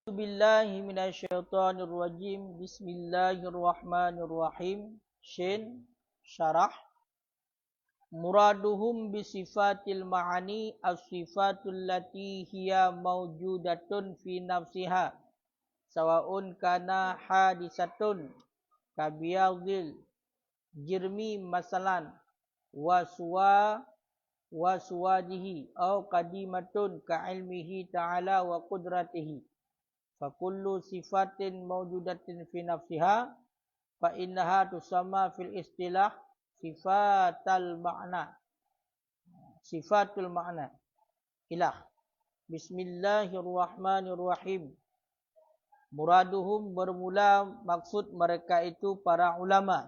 Billahi minasyaitonir rajim. Bismillahirrahmanirrahim. Shin syarah. Muraduhum bisifatil ma'ani as-sifatul lati hiya mawjudatun fi nafsiha sawa'un kana hadisatun kabiyadil jirmi masalan wa suwadihi au qadimatun ka'ilmihi ta'ala wa qudratihi. Fakullu sifatin mawjudatin fi nafsiha fa innaha tusamma fil istilah sifatul ma'na ilah. Bismillahirrahmanirrahim. Muraduhum bermula maksud mereka itu para ulama.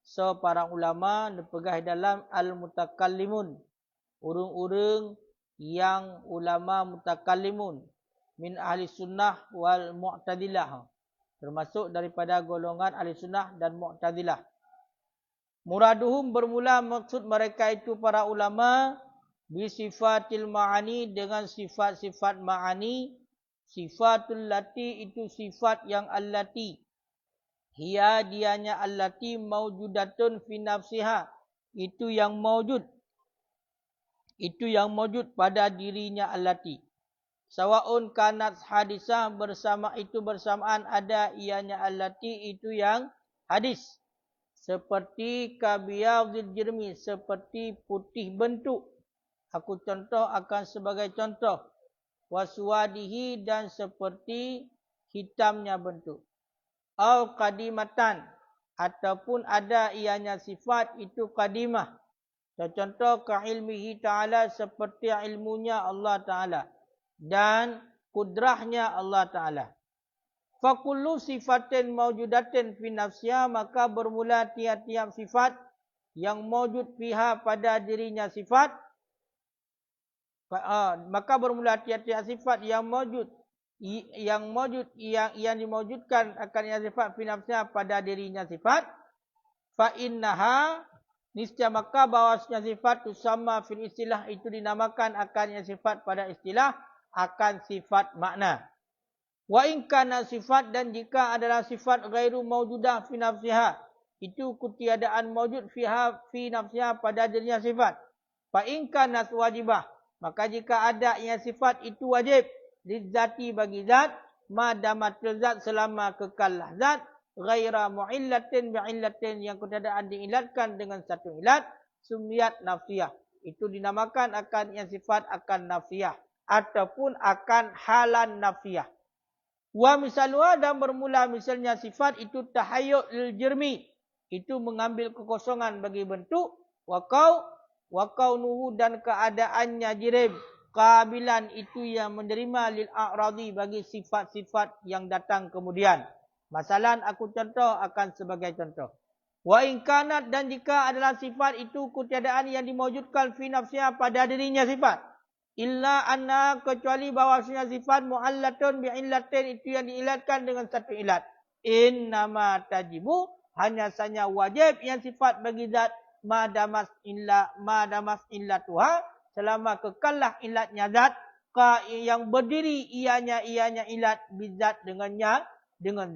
So para ulama dipegah dalam al-mutakallimun, urung-urung yang ulama mutakallimun min ahli sunnah wal mu'tadilah, termasuk daripada golongan ahli sunnah dan mu'tadilah. Muraduhum bermula maksud mereka itu para ulama bisifatil ma'ani dengan sifat-sifat ma'ani. Sifatul lati itu sifat yang allati hiya dianya allati mawjudatun fi nafsiha, itu yang mawjud pada dirinya allati. Sawaun kanat hadisah bersamaan ada ianya allati itu yang hadis. Seperti kabiyadil jirmi, seperti putih bentuk. Aku contoh akan sebagai contoh. Waswadihi, dan seperti hitamnya bentuk. Au qadimatan, ataupun ada ianya sifat itu qadimah. Contoh ka'ilmihi ta'ala, seperti ilmunya Allah Ta'ala dan kudrahnya Allah Ta'ala. Fakullu sifatin mawjudatin fi nafsiha, maka bermula tiap-tiap sifat yang mawjud fiha pada dirinya sifat. Maka bermula tiap-tiap sifat yang dimawjudkan akan yang sifat fi nafsiha pada dirinya sifat. Fa innaha, niscaya maka bahawasanya sifat tusamma fil istilah, itu dinamakan akan yang sifat pada istilah akan sifat makna. Wa in kana sifat, dan jika adalah sifat ghairu mawjudah fi nafsiha, itu ketiadaan mawjud fiha fi nafsiha pada dirinya sifat. Fa in kana wajibah, maka jika ada yang sifat itu wajib lizzati bagi zat, madamatul zat selama kekal zat, ghaira mu'illatin bi'illatin, yang ketiadaan diilatkan dengan satu ilat, sumiyat nafsiyah, itu dinamakan akan yang sifat akan nafsiyah ataupun akan halan nafsiyah. Wa misalnya, dan bermula misalnya sifat itu tahayyul lil jirmi, itu mengambil kekosongan bagi bentuk. Wa kaunuhu, dan keadaannya jirim, qabilan, itu yang menerima lil a'radi bagi sifat-sifat yang datang kemudian. Masalan, aku contoh akan sebagai contoh. Wa in kanat, dan jika adalah sifat itu ketiadaan yang dimawujudkan fi nafsiha pada dirinya sifat. Illa anna, kecuali bahawasanya sifat mu'allatun bi'illatin, itu yang diilatkan dengan satu ilat. Innama tajibu, hanya saja wajib yang sifat bagi zat madamas illatuha, selama kekallah ilatnya zat, yang berdiri ianya ilat bizat dengan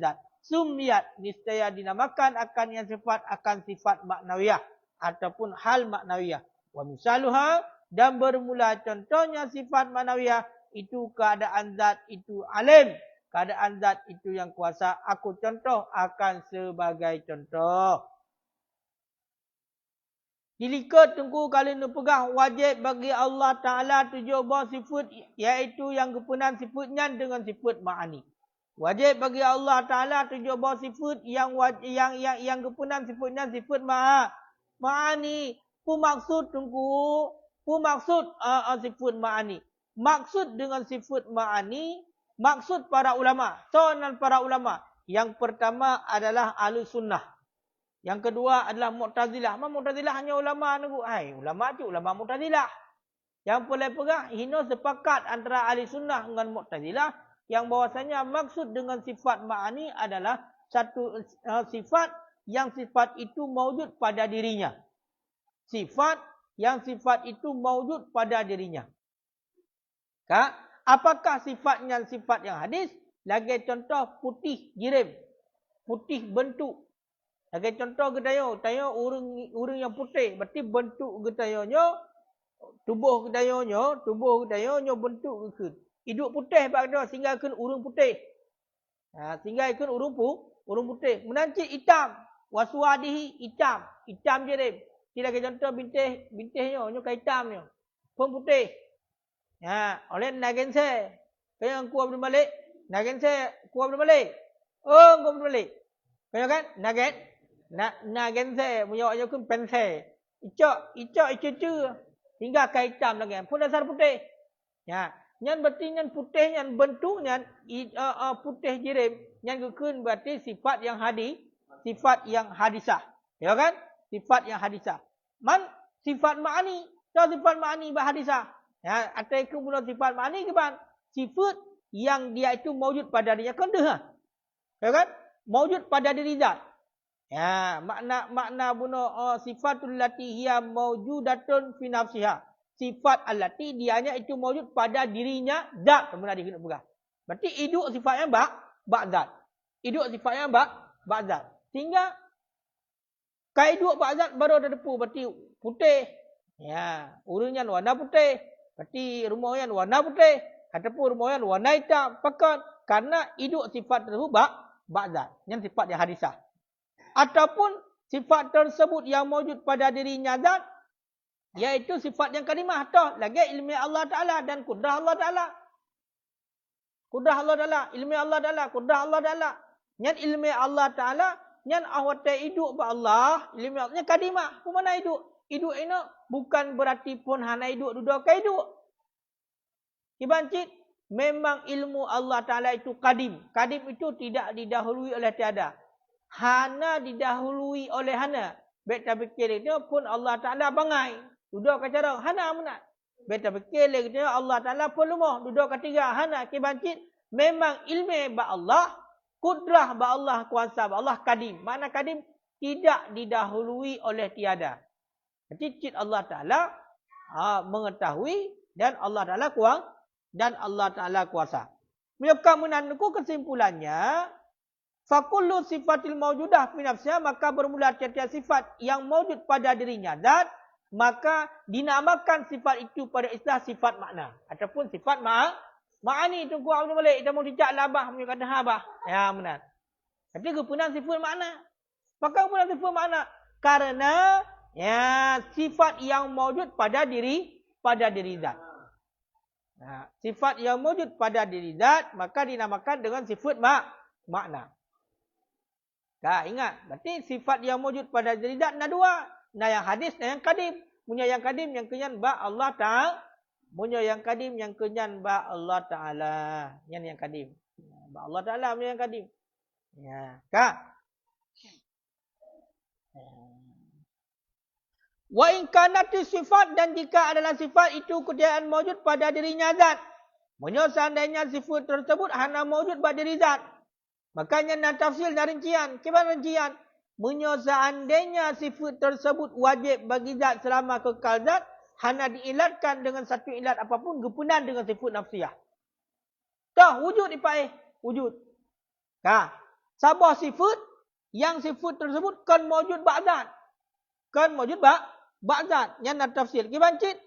zat. Sumiyat, niscaya dinamakan akan yang sifat akan sifat maknawiyah ataupun hal maknawiyah. Wa misaluha, dan bermula contohnya sifat maknawiyah itu keadaan zat itu alim, keadaan zat itu yang kuasa. Aku contoh akan sebagai contoh. Dilika tunggu kali ni pegah wajib bagi Allah Ta'ala tujuh buah sifat, iaitu yang kepunan sifatnya dengan sifat ma'ani. Wajib bagi Allah Ta'ala tujuh buah sifat yang kepunan sifatnya sifat ma'ani. Maksud tunggu, maksud sifat ma'ani. Maksud dengan sifat ma'ani, maksud para ulama. Soalan para ulama. Yang pertama adalah ahli sunnah. Yang kedua adalah mu'tazilah. Mu'tazilah hanya ulama nunggu. Ulama tu ulama mu'tazilah. Yang boleh pegang hina sepakat antara ahli sunnah dengan mu'tazilah yang bahwasanya maksud dengan sifat ma'ani adalah satu sifat yang sifat itu mawjud pada dirinya. Sifat yang sifat itu mawjud pada dirinya. Apakah sifatnya sifat yang hadis? Lagi contoh putih jirim. Putih bentuk. Lagi contoh gedayo. Tayo urang yang putih. Berarti bentuk gedayonyo. Tubuh gedayonyo bentuk ke. Hidup putih pak kata sehingga kan urang putih. Sehingga kan urang putih. Menancik hitam. Waswadihi hitam. Hitam jirim. Tidak lagi contoh bintihnya. Nyo kai hitamnya. Pun putih. Oleh nagense. Kaya ang kuha balik. Nagense kuha balik. Oh, kuha balik. Kaya kan? Nagense. Punya kan pense. Ico. Hingga kai hitam lagi. Pun dasar putih. Nyan berarti nyan putih, nyan bentuk, nyan putih jirim. Nyan kekun berarti sifat yang hadisah. Ya kan? Sifat yang hadisah. Sifat ma'ani. Sifat ma'ani bahadisah. Atau ikut mula sifat ma'ani ke ban? Sifat yang dia itu mawujud pada dirinya. Kan dah. Ya kan? Mawujud pada diri zat. Makna bunuh sifatul lati hiya mawjudatun fi nafsiha. Sifat allati dianya itu mawujud pada dirinya zat. Kemudian dikena pegah. Berarti hidup sifatnya bak zat. Hidup sifatnya bak zat. Sehingga kai hidup bak zat baru ada depu. Berarti putih. Urangnya warna putih. Berarti rumahnya warna putih. Ataupun rumahnya warna hitam. Pakat. Karena hidup sifat tersebut bak zat. Yang sifat yang hadisah. Ataupun sifat tersebut yang mawujud pada dirinya zat. Iaitu sifat yang kalimah. Toh lagi ilmi Allah Ta'ala dan kudrah Allah Ta'ala. Kudrah Allah Ta'ala. Ilmi Allah Ta'ala. Kudrah Allah Ta'ala. Yang ilmi Allah Ta'ala. Yang awatnya hidup ba Allah. Ilmi Allah. Yang kalimah. Kemana hidup? Hidup ini bukan berarti pun hana hidup. Duduk ke hidup. Ibancit. Memang ilmu Allah Ta'ala itu kadim. Kadim itu tidak didahului oleh tiada. Hana didahului oleh hana. Beta fikir itu pun Allah Ta'ala bangai. Duduk ke cara hana menat. Beta fikir itu Allah Ta'ala pun lumah. Duduk ketiga hana kibancit. Memang ilmu ba Allah. Kudrah ba Allah kuasa ba Allah kadim. Makna kadim tidak didahului oleh tiada. Jadi cit Allah Ta'ala mengetahui dan Allah Ta'ala kuasa. Maka menandaku kesimpulannya. Fakullu sifatil mawjudah fi nafsiha, maka bermula tiap-tiap sifat yang mawjud pada dirinya zat, maka dinamakan sifat itu pada istilah sifat makna ataupun sifat ma'ani. Itu kuat balik kita mau dicak labah punya kata habah. Ya benar. Tapi kepunan sifat makna. Maka kepunan sifat makna karena sifat yang mawjud pada diri zat. Sifat yang mawjud pada diri zat maka dinamakan dengan sifat makna. Ingat, berarti sifat yang wujud pada diri zat ada dua. Nah yang hadis dan yang kadim. Punya yang kadim yang kenyan ba Allah Ta'ala. Punya yang kadim yang kenyan ba Allah Ta'ala. Yang kadim. Ba Allah Ta'ala punya yang kadim. Wa in kanati sifat, dan jika adalah sifat itu kejayaan mawujud pada dirinya zat. Punya seandainya sifat tersebut hanya mawujud pada diri zat. Makanya nak tafsir dan rincian. Kemana rincian? Menyo seandainya sifat tersebut wajib bagi zat selama kekal zat, hanya diilatkan dengan satu ilat apapun, gepunan dengan sifat nafsiyah. Dah wujud ipai, wujud. Sabah sifat, yang sifat tersebut kan mawujud ba'zat. Kan mawujud ba'zat. Yang nak tafsir. Kibancit?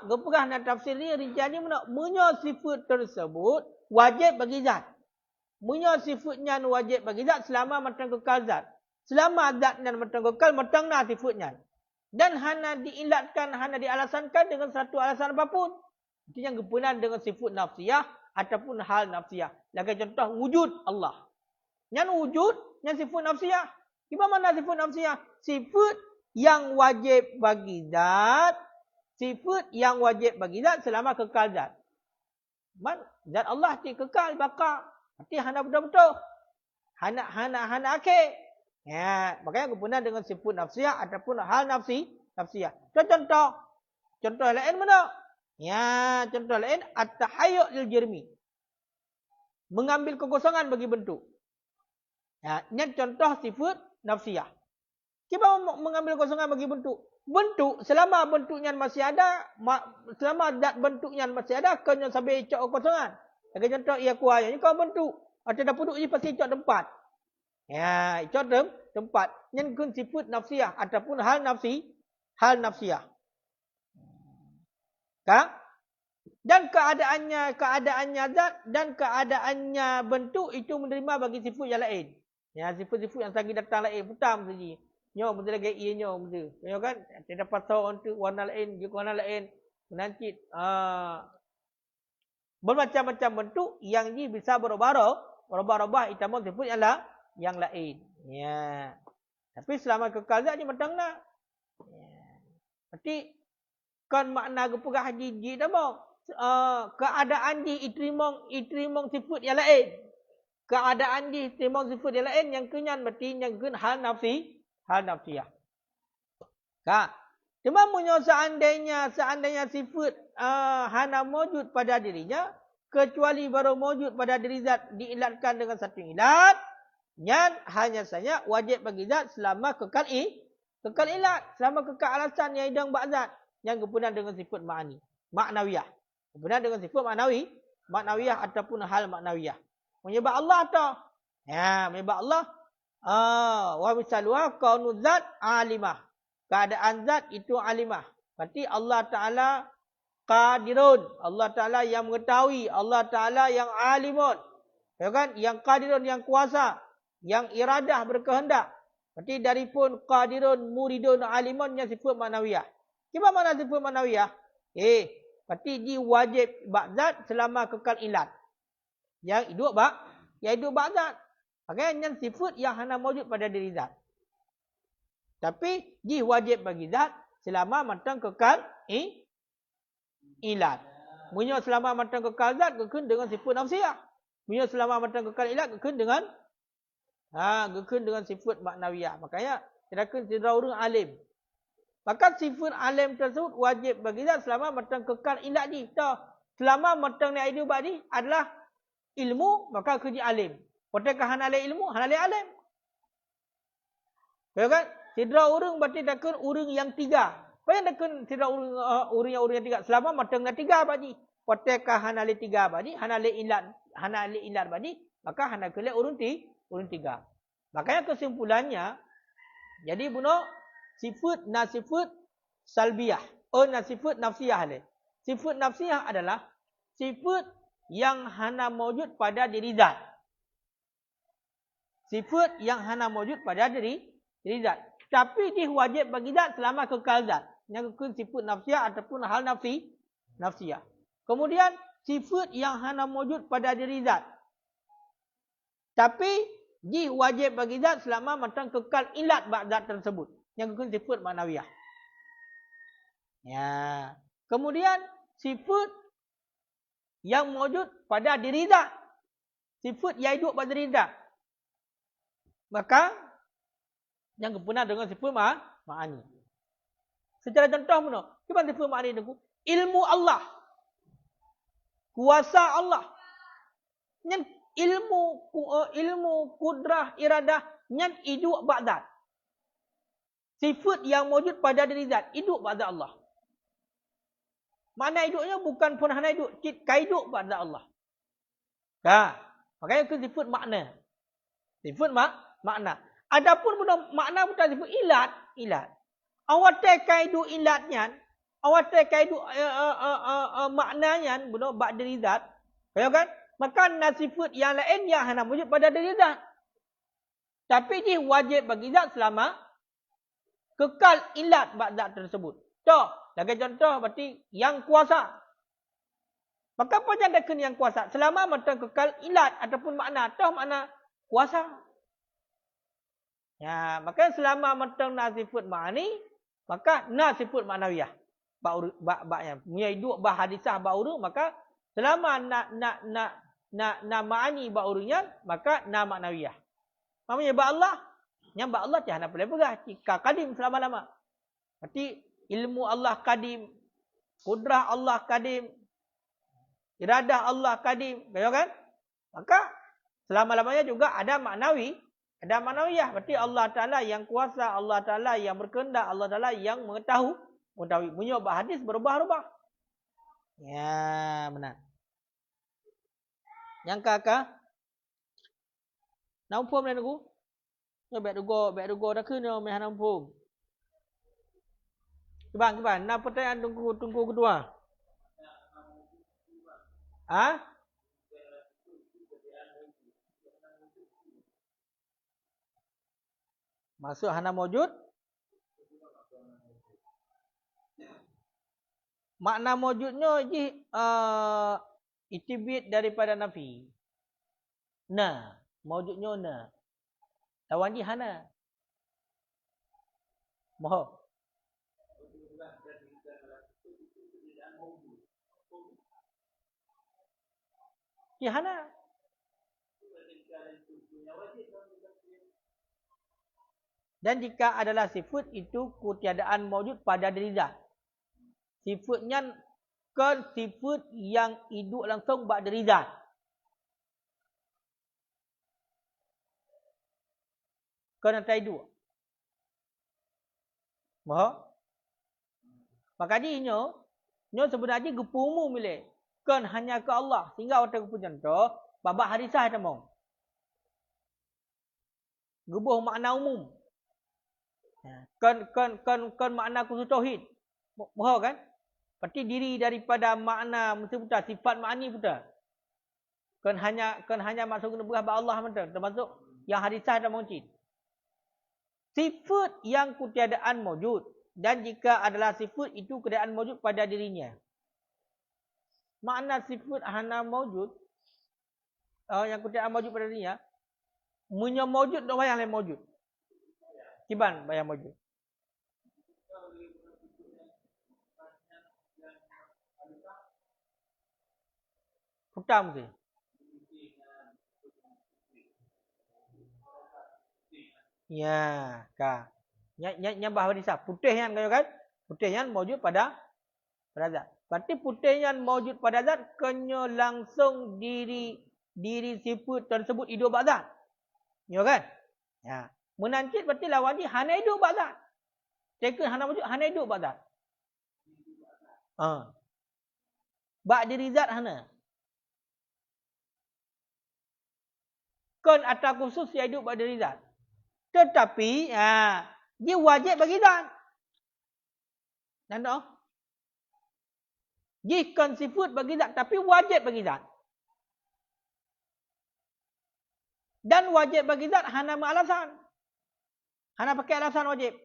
Gepegah nak tafsir ni, rincian ni menyo sifat tersebut wajib bagi zat. Punya sifatnya wajib bagi zat selama matang kekal zat. Selama zatnya matang kekal, matanglah sifatnya. Dan hanya diilatkan, hanya dialasankan dengan satu alasan apapun. Itu yang kepunan dengan sifat nafsiyah ataupun hal nafsiyah. Lagi contoh wujud Allah. Yang wujud, yang sifat nafsiyah. Bagaimana sifat nafsiyah? Sifat yang wajib bagi zat. Sifat yang wajib bagi zat selama kekal zat. Zat Allah kekal, bakal. Berarti hana betul-betul. Hana akhir. Makanya kepunan dengan sifat nafsiyah ataupun hal nafsiyah. Contoh. Contoh lain mana? Contoh lain at-tahayyul lil jirmi. Mengambil kekosongan bagi bentuk. Ini contoh sifat nafsiyah. Kita mengambil kekosongan bagi bentuk. Bentuk, selama bentuknya masih ada, selama zat bentuknya masih ada, kena sampai cok kekosongan. Sebagai contoh ia kuaya ni kau bentuk. Atau dah duduk je pasti icot tempat. Ya, icot tempat. Yang kun sifat nafsiyah ataupun hal nafsiyah. Kah? Dan keadaannya zat dan keadaannya bentuk itu menerima bagi sifat yang lain. Ya, sifat-sifat yang lagi datang lain putam saja. Nyo betul lagi ia nyo betul. Ya kan? Tidak pasal untuk warna lain, juga warna lain. Menancit bermacam-macam bentuk yang ni bisa berubah-ubah itamun sifat yang lain. Ya. Tapi selama kekal zat ni matang nak. Ya. Berarti kan makna gepegah haji dah mau. Keadaan di itrimong sifat yang lain. Keadaan di itrimong sifat yang lain yang kenyan berarti yang kun hal nafsiyah. Kak. Cuma munyo seandainya sifat hana mewujud pada dirinya kecuali baru mewujud pada diri zat diilatkan dengan satu ilat, yang hanya saja wajib bagi zat selama kekal ilat, selama kekal alasan yang hidang bak zat yang berkenaan dengan sifat maknawiyah. Berkenaan dengan sifat maknawiyah ataupun hal maknawiyah. Menyebab Allah tau. Ya, menyebab Allah wa misaluha kaunu zat alimah. Keadaan zat itu alimah. Berarti Allah Ta'ala qadirun. Allah Ta'ala yang mengetahui. Allah Ta'ala yang alimun. Ya kan? Yang qadirun, yang kuasa. Yang iradah berkehendak. Berarti daripun qadirun, muridun, alimun yang sifat maknawiyah. Gimana mana sifat maknawiyah? Berarti dia wajib bak zat selama kekal ilat. Yang hidup bak zat. Makanya sifat yang hanya mewujud pada diri zat. Tapi dia wajib bagi zat selama matang kekal ilat. Munyo selama matang kekal zat gekun dengan sifat nafsiyah. Munyo selama matang kekal ilat gekun dengan sifat maknawiyah. Makanya tidak orang alim. Maka sifat alim tersebut wajib bagi zat selama matang kekal ilat ni. Selama matang ni hidup bak ni adalah ilmu, maka kerja alim. Potekah hana le ilmu, hana le alim. Ya kan? Tidak orang berarti takkan orang yang tiga. Apa yang takkan tidak orang yang tiga? Selama matang na tiga bagi. Potekah hana le tiga bagi, hana le ilat bagi, maka hana kele orang tiga. Makanya kesimpulannya, jadi buno sifat salbiyah. Sifat nafsiyah le. Sifat nafsiyah adalah sifat yang hana mewujud pada diri zat. Sifat yang hana mewujud pada diri zat. Tapi dia wajib bagi zat selama kekal zat. Yang kekal sifat nafsiyah ataupun hal nafsiyah. Kemudian sifat yang hana mewujud pada diri zat. Tapi dia wajib bagi zat selama matang kekal ilat bak zat tersebut. Yang kekal sifat maknawiyah. Ya. Kemudian sifat yang mewujud pada diri zat. Sifat yang hidup pada diri zat. Maka yang berkenaan dengan sifat ma'ani. Secara contoh mana? Gimana sifat ma'ani itu? Ilmu Allah. Kuasa Allah. Yang ilmu kudrah iradah yang hidup bak zat. Sifat yang mewujud pada diri zat, hidup bak zat Allah. Makna hidupnya bukan pun hanya hidup, hidup bak zat Allah. Makanya itu sifat makna. Sifat makna. Adapun makna bukan sifat ilat. Awak tekai du ilatnya, awak tekai du maknanya benar bak diri zat. Ya kan? Maka sifat yang lain yang hanya wujud pada diri zat. Tapi dia wajib bagi zat selama kekal ilat bak zat tersebut. Lagi contoh berarti yang kuasa. Maka apa yang ada yang kuasa? Selama matang kekal ilat ataupun makna. Makna kuasa. Ya, maka selama matang sifat ma'ani, maka sifat maknawiyah. Baknya. Punya hidup bah hadisah ba'uru, maka selama ma'ani ba'urunya, maka maknawiyah. Maksudnya ba' Allah, yang ba' Allah tiada boleh pegah. Jika kadim selama-lama. Berarti ilmu Allah kadim, kudrah Allah kadim, iradah Allah kadim, kan? Maka selama-lamanya juga ada maknawi. Ada maknawiyah. Berarti Allah Ta'ala yang kuasa, Allah Ta'ala yang berkehendak, Allah Ta'ala yang mengetahui. Menyebab hadis berubah-ubah. Ya, benar. Yang kakak. Nampum lah aku. Ya baik dugo dah kena meh nampum. Kiban. Nak pertanyaan tunggu kedua. Ah? Masuk hana mawjud. Makna mawjudnya itibit daripada nafi. Na. Mawjudnya na. Lawan di hana. Moho. Di hana. Dan jika adalah sifat itu ketiadaan mawjud pada diri zat. Sifatnya kan sifat yang hidup langsung bak diri zat. Kena tai dua. Moho. Maka dia sebenarnya gepumu milik. Kan hanya ke Allah. Sehingga orang gepu contoh. Babak harisah temong. Gebuh makna umum. Kan makna khusus tauhid. Moho kan? Berarti diri daripada makna mesti putar. Sifat makni putar. Kan hanya maksud kena berah Allah putar. Termasuk yang harisah temong cid. Sifat yang ketiadaan mawjud. Dan jika adalah sifat itu keadaan mawjud pada dirinya. Makna sifat hana mawjud. Yang ketiadaan mawjud pada dirinya. Munya mawjud tak bayang lain mawjud. Kiban bayang mawjud. Putar mesti. Ya, ka. Yang bahawa disah. Putih yang kan? Putih yang mawjud pada zat. Berarti putih yang mawjud pada zat kena langsung diri sifat tersebut hidup bak zat. Ya kan? Ya. Menancit berarti lawan dia hana hidup bak zat. Teka hana mawjud hana hidup bak zat. Bak diri zat hana. Kan atas khusus yang hidup bak diri zat. Tetapi dia wajib bagi zat. Dan tak? Jika sifat bagi zat tapi wajib bagi zat. Dan wajib bagi zat hana alasan. Hana pakai alasan wajib.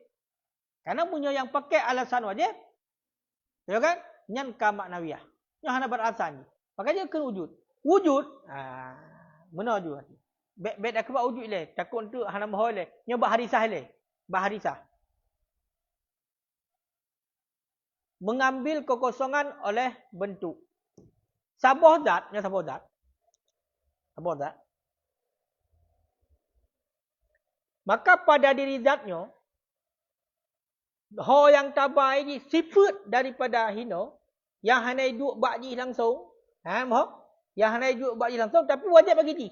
Karena punya yang pakai alasan wajib. Ya kan? Nyan ka maknawiyah. Yang hana beralasan. Makanya kena wujud. Wujud. Benar juga. Bek dah kebak wujud le. Takut untuk hana mahal le. Nyoba harisah le. Baharisah. Mengambil kekosongan oleh bentuk. Sabah zat. Ya sabah zat. Sabah zat. Maka pada diri zatnya. Ho yang tabah ini sifat daripada hino. Yang hana hidup bakji langsung. Yang hana hidup bakji langsung. Tapi wajib bagi dia.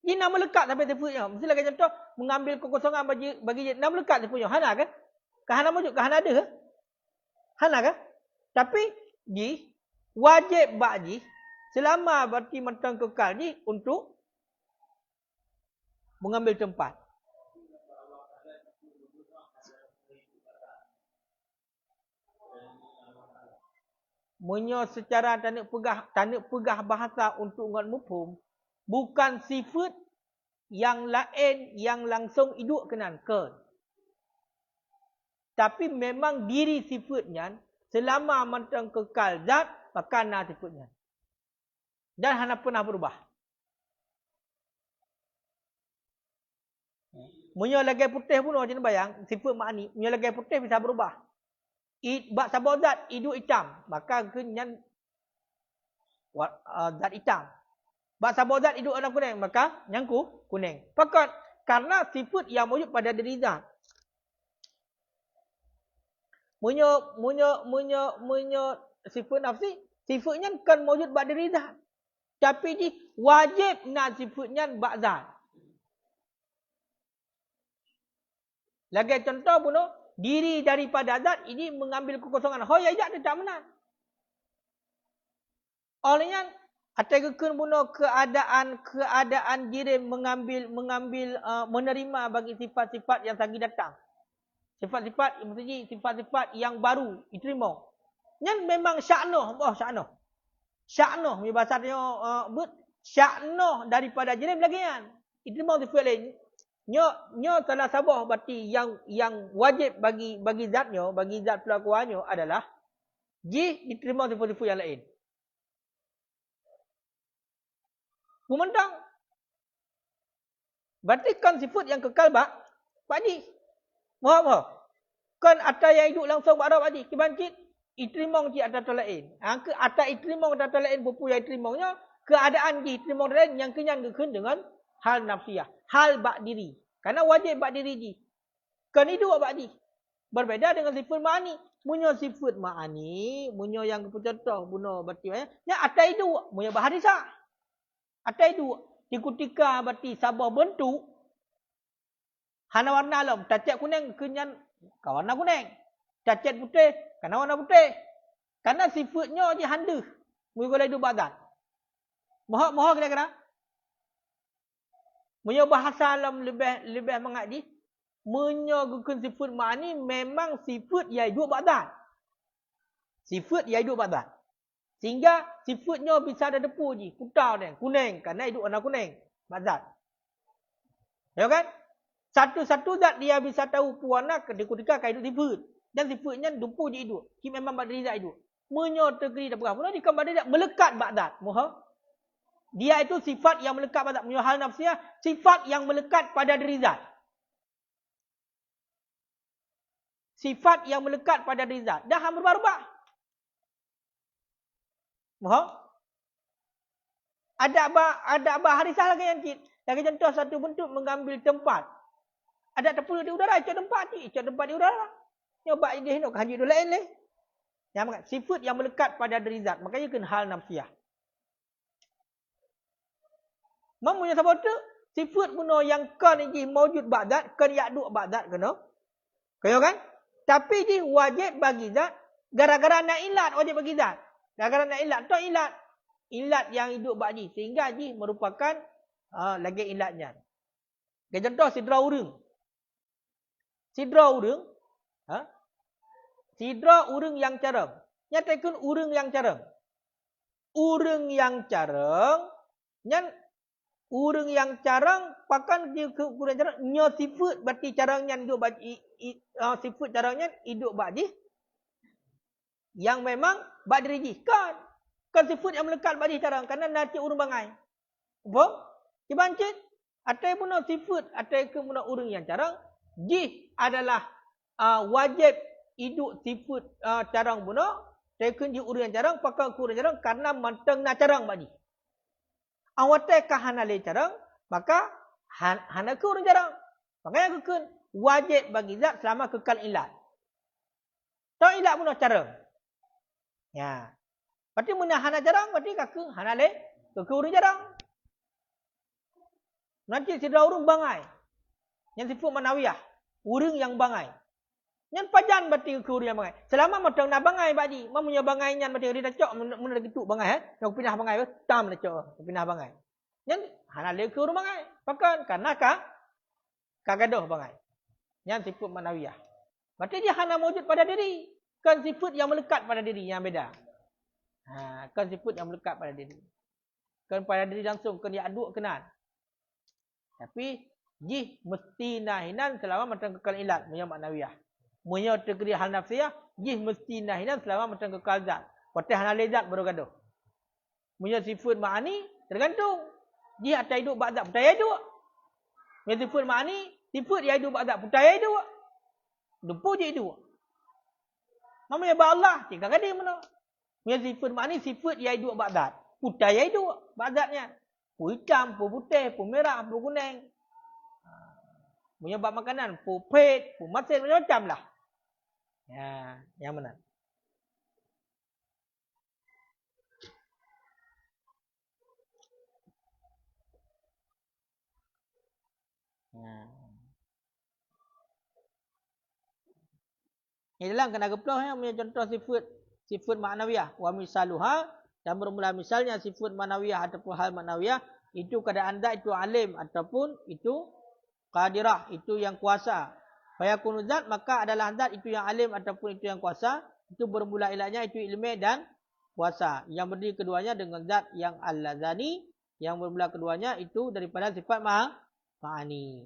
Dia nak melekat sampai sifatnya. Mesti lagi contoh. Mengambil kekosongan bagi dia. Nak melekat sifatnya. Hana kan? Kahana wujud. Kahana ada kan? Hana kan? Tapi dia wajib bakji. Selama berarti mentang kekal dia. Untuk mengambil tempat. Menyo secara tanuk pegah bahasa untuk ngat mufhum bukan sifat yang lain yang langsung hidup kenan ke. Tapi memang diri sifatnya selama mentang kekal zat maka na sifatnya. Dan hana pernah berubah. Menyo lagi putih pun macam bayang sifat makni, menyo lagi putih bisa berubah. Bak sabah zat hidup hitam. Maka kenyan zat hitam. Bak sabah zat hidup warna kuning. Maka nyangku kuning. Fakat karena sifat yang wujud pada diri zat. Munyo sifat nafsi. Sifatnya kan wujud pada diri zat. Tapi di wajib nak sifatnya bak zat. Lagi contoh pun diri daripada zat ini mengambil kekosongan. Hoya zat dia tak menang. Olehnya Atai kekun bunuh keadaan jirim menerima bagi sifat-sifat yang lagi datang. Sifat-sifat maksudnya sifat-sifat yang baru diterima. Yang memang sya'nuh, sya'nuh. Sya'nuh punya bahasa dia sya'nuh daripada jirim lagi kan. Diterima sifat lain. Nyo salah sabah berarti yang wajib bagi zatnya, bagi zat pelakuannya adalah diterima sifat-sifat yang lain. Memandang. Berarti kan sifat yang kekal Pak Haji. Mohon. Kan atas yang hidup langsung Pak Haji. Kebangkit. Iterimong di atas lain. Ke atas iterimong atas lain. Bupu yang iterimongnya. Keadaan di iterimong lain. Yang kenyang kekun dengan hal nafsiyah. Hal bak diri. Karena wajib bak diri ji. Kan hidup Pak Haji. Berbeza dengan sifat ma'ani. Munyo sifat ma'ani. Munyo yang kepucatoh. Bunuh berarti. Yang atas hidup. Munyo baharisah. Atai itu di ketika berarti sabah bentuk hana warna alam cacat kuning kenyan warna kuning cacat putih karena warna putih karena sifatnya je handa mula hidup badan moh kira-kira munyo bahasa alam lebih mengaji munyo gukun sifat ma'ani memang sifat yang hidup badan sifat yang hidup badan. Sehingga sifatnya bisa ada depu je. Putau ni. Kuning. Kerana hidup warna kuning. Mazat. Ya kan? Satu-satu zat dia bisa tahu warna ketika hidup sifat. Dan sifatnya depu je hidup. Dia memang berdiri zat hidup. Menyotagri dan berapa. Dia kan berdiri melekat badat. Mohon. Dia itu sifat yang melekat badat. Punya hal nafsiyah. Sifat yang melekat pada diri zat. Sifat yang melekat pada diri zat. Dah berubah-ubah. Mohon. Ada baharisah lagi yang cik. Lagi contoh satu bentuk mengambil tempat. Ada terpuluh di udara. Icap tempat cik. Icap tempat di udara. Nyoba dia hendak kanji dulu lain leh. Yang sifat yang melekat pada diri zat. Makanya kena hal nafsiyah. Mempunyai sebab tu. Sifat guna yang kan ini mewujud ba'dat. Kan yakduk ba'dat kena. Kaya kan? Tapi dia wajib bagi zat. Gara-gara nak ilat wajib bagi zat. Gara-gara nak ilat. Tu ilat. Ilat yang hidup ba'ji. Sehingga ji merupakan lagi ilatnya. Okay, contoh sidra urang. Sidra urang. Sidra urang yang carang. Nyatakan urang yang carang. Urang yang carang. Urang yang carang. Pakan dia ke urang carang. Nya sifat berarti carangnya hidup ba'ji. Sifat carangnya hidup ba'ji. Yang memang bak diri kan sifat yang melekat bak diri carang kerana nanti urang bangai. Apa? Dibancit. Atai pun sifat atai ke pun urang yang carang ji adalah wajib hidup sifat carang pun atai ke ji urang yang carang pakai urang carang karena manteng na carang bak ji. Awatai ka hana le carang maka hana ke urang carang. Makanya kekun wajib bagi zat selama kekal ilat. Tak ilat pun carang. Ya. Berarti mana hana jarang, berarti kakak hana le, kakak urang jarang. Nanti sidra urang bangai. Yang sifat manawiyah. Urang yang bangai. Yang pajan berarti kakak urang yang bangai. Selama matang nak bangai badi, mamunya bangai nyan berarti dia dah cok mun lagi tu bangai nak pindah bangai tam dah cok pindah bangai. Yang hana le kakak urang bangai. Pakan karena kagadoh bangai. Yang sifat manawiyah. Berarti dia hana wujud pada diri. Kan sifat yang melekat pada diri yang beda. Kan sifat yang melekat pada diri. Kan pada diri langsung kan dia aduk kenal. Tapi jih mesti nahinan selama macam kekal ilat punya maknawiyah. Punya tegri hal nafsiyah jih mesti nahinan selama macam kekal zat. Patih hal lezat baru gaduh. Punya sifat ma'ani tergantung. Jih atas hidup ba'zat percaya hidup. Punya sifat ma'ani sifat dia hidup ba'zat percaya hidup. Lupa je hidup. Namanya ba Allah, tinggal gadim mana. Punya sifat makni sifat yang hidup ba'dat. Putih yang hidup ba'datnya. Pu hitam, pu putih, pu merah, pu kuning. Punya bab makanan, pu pet, pu masin macam-macam lah. Ya, yang mana? Ini dalam kena geploh ya, punya contoh sifat maknawiyah. Wa misaluha Dan bermula misalnya sifat manawiyah ataupun hal manawiyah, itu keadaan zat itu alim ataupun itu qadirah, itu yang kuasa. Fayakunu zat, maka adalah zat itu yang alim ataupun itu yang kuasa, itu bermula ilahnya itu ilmi dan kuasa. Yang berdiri keduanya dengan zat yang al-lazani, yang bermula keduanya itu daripada sifat ma'ani.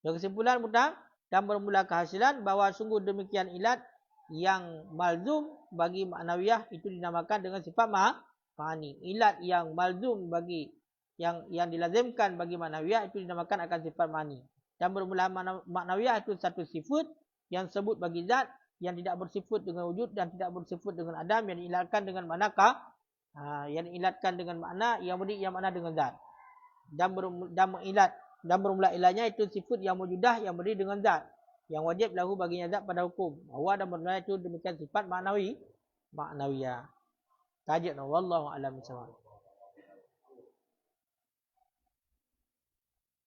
Kesimpulan mudah dan bermula kehasilan bahawa sungguh demikian ilat yang malzum bagi ma'nawiyah itu dinamakan dengan sifat ma'ani. Ilat yang malzum bagi yang dilazimkan bagi ma'nawiyah itu dinamakan akan sifat ma'ani. Dan bermula ma'nawiyah itu satu sifat yang sebut bagi zat yang tidak bersifat dengan wujud dan tidak bersifat dengan adam, yang diilatkan dengan manakah? Yang diilatkan dengan makna yang beri yang makna dengan zat. Dan bermula ilahnya itu sifat yang wujudah yang beri dengan zat, yang wajib lahu baginya zat pada hukum. Wa dan bermula itu demikian sifat ma'nawiyah. Tajuk wallahu a'lam bishawab.